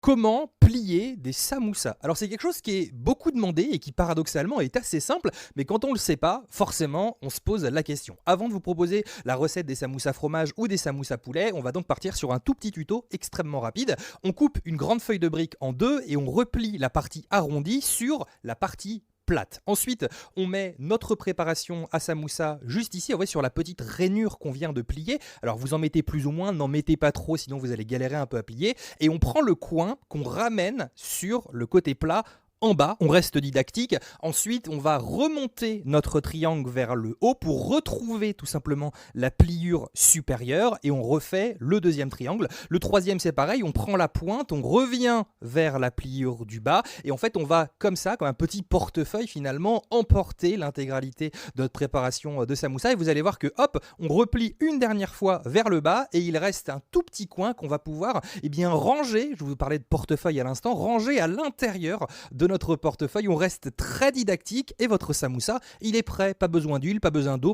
Comment plier des samoussas? Alors c'est quelque chose qui est beaucoup demandé et qui paradoxalement est assez simple, mais quand on ne le sait pas, forcément on se pose la question. Avant de vous proposer la recette des samoussas fromage ou des samoussas poulet, on va donc partir sur un tout petit tuto extrêmement rapide. On coupe une grande feuille de brique en deux et on replie la partie arrondie sur la partie plate. Ensuite, on met notre préparation à samoussa juste ici, sur la petite rainure qu'on vient de plier. Alors vous en mettez plus ou moins, n'en mettez pas trop, sinon vous allez galérer un peu à plier. Et on prend le coin qu'on ramène sur le côté plat en bas, on reste didactique. Ensuite, on va remonter notre triangle vers le haut pour retrouver tout simplement la pliure supérieure et on refait le deuxième triangle. Le troisième, c'est pareil, on prend la pointe, on revient vers la pliure du bas et en fait, on va comme ça, comme un petit portefeuille finalement, emporter l'intégralité de notre préparation de samoussa et vous allez voir que hop, on replie une dernière fois vers le bas et il reste un tout petit coin qu'on va pouvoir ranger, je vous parlais de portefeuille à l'instant, ranger à l'intérieur de notre portefeuille. On reste très didactique et votre samoussa, il est prêt. Pas besoin d'huile, pas besoin d'eau,